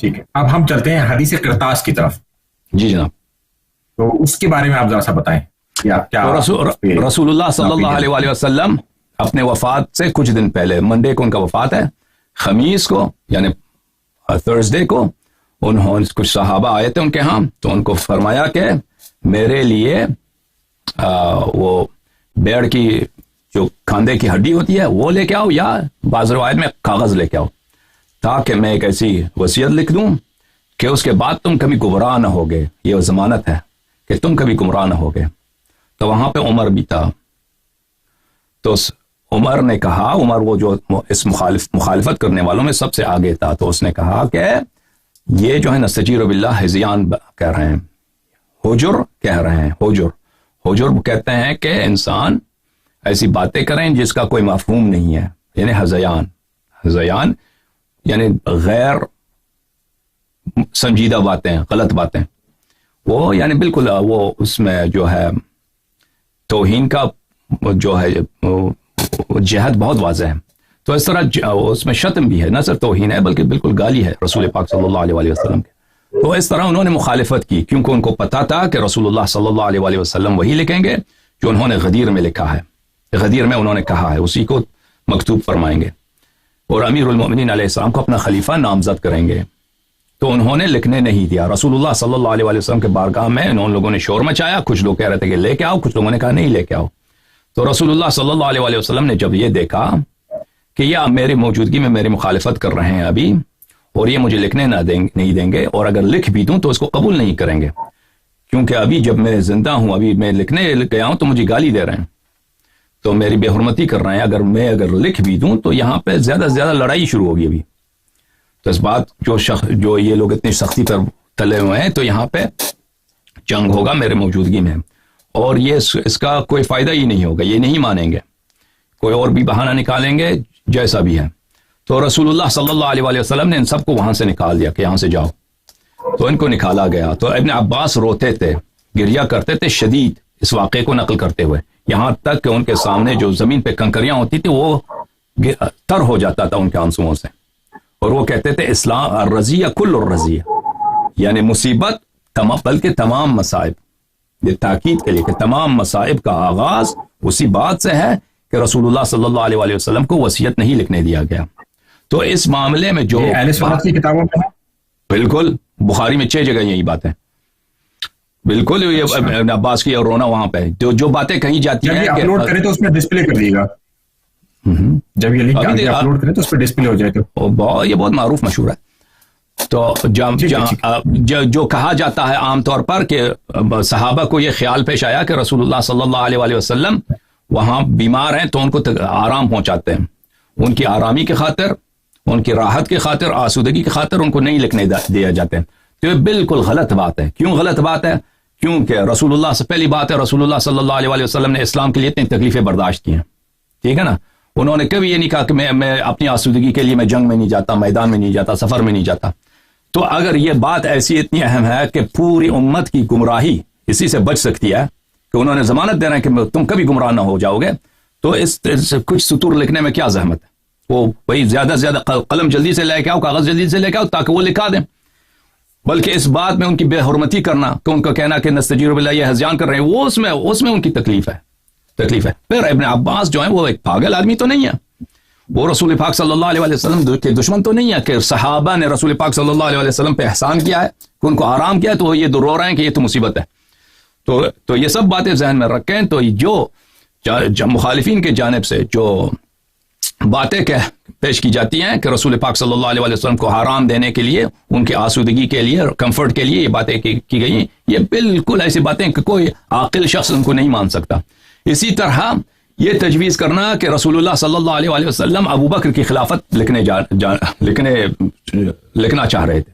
ٹھیک ہے، اب ہم چلتے ہیں حدیث قرطاس کی طرف. جی جناب. تو اس کے بارے میں آپ ذرا سا بتائیں کہ آپ کیا. رسول اللہ صلی اللہ علیہ وآلہ وسلم اپنے وفات سے کچھ دن پہلے، منڈے کو ان کا وفات ہے، خمیس کو یعنی تھرسڈے کو انہوں کچھ صحابہ آئے تھے ان کے ہاں، تو ان کو فرمایا کہ میرے لیے وہ بیڑ کی جو کھاندے کی ہڈی ہوتی ہے وہ لے کے آؤ، یا بعض روایت میں کاغذ لے کے آؤ، تاکہ میں ایک ایسی وصیت لکھ دوں کہ اس کے بعد تم کبھی گمراہ نہ ہوگے، یہ ضمانت ہے کہ تم کبھی گمراہ نہ ہوگے. تو وہاں پہ عمر بھی تھا. تو عمر نے کہا، عمر وہ جو اس مخالفت کرنے والوں میں سب سے آگے تھا، تو اس نے کہا کہ یہ جو ہے نستجیر باللہ ہذیان کہہ رہے ہیں، حجر کہہ رہے ہیں، حجر کہتے ہیں کہ انسان ایسی باتیں کریں جس کا کوئی مفہوم نہیں ہے، یعنی ہذیان یعنی غیر سنجیدہ باتیں، غلط باتیں، وہ یعنی بالکل وہ اس میں جو ہے توہین کا جو ہے جہت بہت واضح ہے. تو اس طرح اس میں شتم بھی ہے، نہ صرف توہین ہے بلکہ بالکل گالی ہے رسول پاک صلی اللہ علیہ وآلہ وسلم کے. تو اس طرح انہوں نے مخالفت کی، کیونکہ ان کو پتا تھا کہ رسول اللہ صلی اللہ علیہ وآلہ وسلم وہی لکھیں گے جو انہوں نے غدیر میں لکھا ہے، غدیر میں انہوں نے کہا ہے اسی کو مکتوب فرمائیں گے، اور امیر المؤمنین علیہ السلام کو اپنا خلیفہ نامزد کریں گے. تو انہوں نے لکھنے نہیں دیا. رسول اللہ صلی اللہ علیہ وآلہ وسلم کے بارگاہ میں ان لوگوں نے شور مچایا، کچھ لوگ کہہ رہے تھے کہ لے کے آؤ، کچھ لوگوں نے کہا نہیں لے کے آؤ. تو رسول اللہ صلی اللہ علیہ وآلہ وسلم نے جب یہ دیکھا کہ یہ میری موجودگی میں میری مخالفت کر رہے ہیں ابھی، اور یہ مجھے لکھنے نہیں دیں گے، اور اگر لکھ بھی دوں تو اس کو قبول نہیں کریں گے، کیونکہ ابھی جب میں زندہ ہوں، ابھی میں لکھنے گیا ہوں تو مجھے گالی دے رہے ہیں، تو میری بے حرمتی کر رہے ہیں. اگر لکھ بھی دوں تو یہاں پہ زیادہ سے زیادہ لڑائی شروع ہوگی ابھی. تو اس بات جو یہ لوگ اتنی سختی پر تلے ہوئے ہیں، تو یہاں پہ جنگ ہوگا میرے موجودگی میں، اور یہ اس کا کوئی فائدہ ہی نہیں ہوگا، یہ نہیں مانیں گے، کوئی اور بھی بہانہ نکالیں گے جیسا بھی ہے. تو رسول اللہ صلی اللہ علیہ وآلہ وسلم نے ان سب کو وہاں سے نکال دیا کہ یہاں سے جاؤ. تو ان کو نکالا گیا. تو ابن عباس روتے تھے، گریا کرتے تھے شدید اس واقعے کو نقل کرتے ہوئے، یہاں تک کہ ان کے سامنے جو زمین پہ کنکریاں ہوتی تھی وہ تر ہو جاتا تھا ان کے آنسوؤں سے. اور وہ کہتے تھے اسلام الرزیہ کل الرزیہ، یعنی مصیبت بلکہ تمام مصائب، یہ تاکید کے لیے کہ تمام مصائب کا آغاز اسی بات سے ہے کہ رسول اللہ صلی اللہ علیہ وآلہ وسلم کو وصیت نہیں لکھنے دیا گیا. تو اس معاملے میں جو اہل سنت کی کتابوں میں بالکل بخاری میں 6 جگہ یہی بات ہے، بالکل یہ ابن عباس کی اور رونا وہاں پہ جو باتیں کہیں جاتی ہیں، جب اپلوڈ کرے تو اس میں ڈسپلے کر دیے گا، جب یہ لنک اپلوڈ کرے تو اس پہ ڈسپلے ہو جائے. تو یہ بہت معروف مشہور ہے. تو جو کہا جاتا ہے عام طور پر کہ صحابہ کو یہ خیال پیش آیا کہ رسول اللہ صلی اللہ علیہ وآلہ وسلم وہاں بیمار ہیں تو ان کو آرام پہنچاتے ہیں، ان کی آرامی کی خاطر، ان کی راحت کی خاطر، آسودگی کی خاطر ان کو نہیں لکھنے دیا جاتے ہیں. تو یہ بالکل غلط بات ہے. کیوں غلط بات ہے؟ کیونکہ رسول اللہ سے پہلی بات ہے رسول اللہ صلی اللہ علیہ وآلہ وسلم نے اسلام کے لیے اتنی تکلیفیں برداشت کی ہیں، ٹھیک ہے نا. انہوں نے کبھی یہ نہیں کہا کہ میں اپنی آسودگی کے لیے میں جنگ میں نہیں جاتا، میدان میں نہیں جاتا، سفر میں نہیں جاتا. تو اگر یہ بات ایسی اتنی اہم ہے کہ پوری امت کی گمراہی اسی سے بچ سکتی ہے کہ انہوں نے ضمانت دے رہے ہیں کہ تم کبھی گمراہ نہ ہو جاؤ گے، تو اس کچھ سطور لکھنے میں کیا زحمت ہے؟ وہ وہی زیادہ سے زیادہ قلم جلدی سے لے کے آؤ، کاغذ جلدی سے لے کے آؤ تاکہ وہ لکھا دیں. بلکہ اس بات میں ان کی بے حرمتی کرنا، کہ ان کا کہنا کہ نستجیر باللہ یہ ہذیان کر رہے ہیں، وہ اس میں ان کی تکلیف ہے. پھر ابن عباس جو ہیں وہ ایک پاگل آدمی تو نہیں ہے، وہ رسول پاک صلی اللہ علیہ وسلم کے دشمن تو نہیں ہے کہ صحابہ نے رسول پاک صلی اللہ علیہ وسلم پہ احسان کیا ہے، کہ ان کو آرام کیا ہے، تو یہ رو رہے ہیں کہ یہ تو مصیبت ہے. تو یہ سب باتیں ذہن میں رکھیں. تو جو مخالفین کی جانب سے جو باتیں پیش کی جاتی ہیں کہ رسول پاک صلی اللہ علیہ وسلم کو آرام دینے کے لیے، ان کی آسودگی کے لیے، کمفرٹ کے لیے یہ باتیں کی گئی ہیں، یہ بالکل ایسی باتیں کہ کوئی عاقل شخص ان کو نہیں مان سکتا. اسی طرح یہ تجویز کرنا کہ رسول اللہ صلی اللہ علیہ وسلم ابو بکر کی خلافت لکھنا چاہ رہے تھے.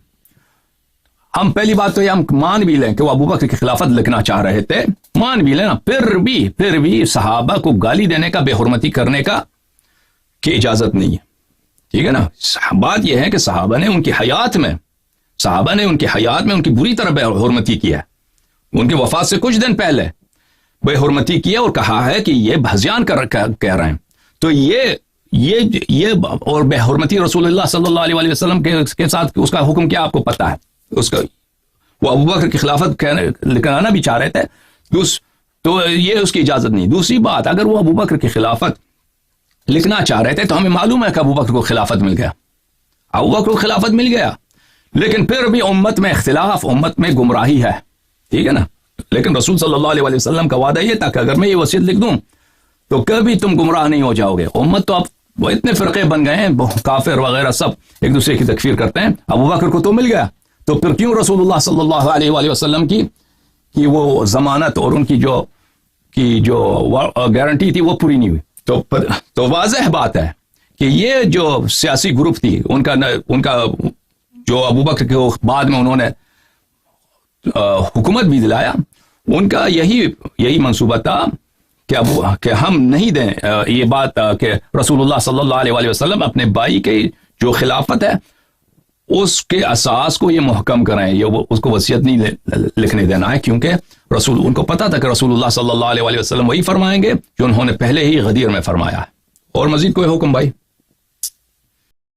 ہم پہلی بات تو یہ ہم مان بھی لیں کہ وہ ابو بکر کی خلافت لکھنا چاہ رہے تھے، مان بھی لینا، پھر بھی صحابہ کو گالی دینے کا، بے حرمتی کرنے کی اجازت نہیں ہے، ٹھیک ہے نا. بات یہ ہے کہ صحابہ نے ان کی حیات میں ان کی بری طرح بے حرمتی کی ہے. ان کی وفات سے کچھ دن پہلے بے حرمتی کی ہے اور کہا ہے کہ یہ ہذیان کہہ رہے ہیں. تو یہ یہ اور بے حرمتی رسول اللہ صلی اللہ علیہ وسلم کے ساتھ اس کا حکم کیا آپ کو پتہ ہے؟ اس کا وہ ابوبکر کی خلافت لکھنا بھی چاہ رہے تھے تو یہ اس کی اجازت نہیں. دوسری بات، اگر وہ ابوبکر کی خلافت لکھنا چاہ رہے تھے تو ہمیں معلوم ہے کہ ابوبکر کو خلافت مل گیا، ابوبکر کو خلافت مل گیا، لیکن پھر بھی امت میں اختلاف، امت میں گمراہی ہے، ٹھیک ہے نا. لیکن رسول صلی اللہ علیہ وسلم کا وعدہ یہ تھا کہ اگر میں یہ وصیت لکھ دوں تو کبھی تم گمراہ نہیں ہو جاؤ گے. امت تو اب وہ اتنے فرقے بن گئے ہیں، کافر وغیرہ سب ایک دوسرے کی تکفیر کرتے ہیں. ابوبکر کو تو مل گیا، تو پھر کیوں رسول اللہ صلی اللہ علیہ وآلہ وسلم کی وہ ضمانت اور ان کی جو گارنٹی تھی وہ پوری نہیں ہوئی؟ تو واضح بات ہے کہ یہ جو سیاسی گروپ تھی ان کا جو ابوبکر کے بعد میں انہوں نے حکومت بھی دلایا، ان کا یہی منصوبہ تھا کہ ہم نہیں دیں یہ بات کہ رسول اللہ صلی اللہ علیہ وسلم اپنے بھائی کی جو خلافت ہے اس کے اساس کو یہ محکم کریں، یہ اس کو وصیت نہیں لکھنے دینا ہے، کیونکہ ان کو پتا تھا کہ رسول اللہ صلی اللہ علیہ وسلم وہی فرمائیں گے جو انہوں نے پہلے ہی غدیر میں فرمایا ہے. اور مزید کوئی حکم بھائی؟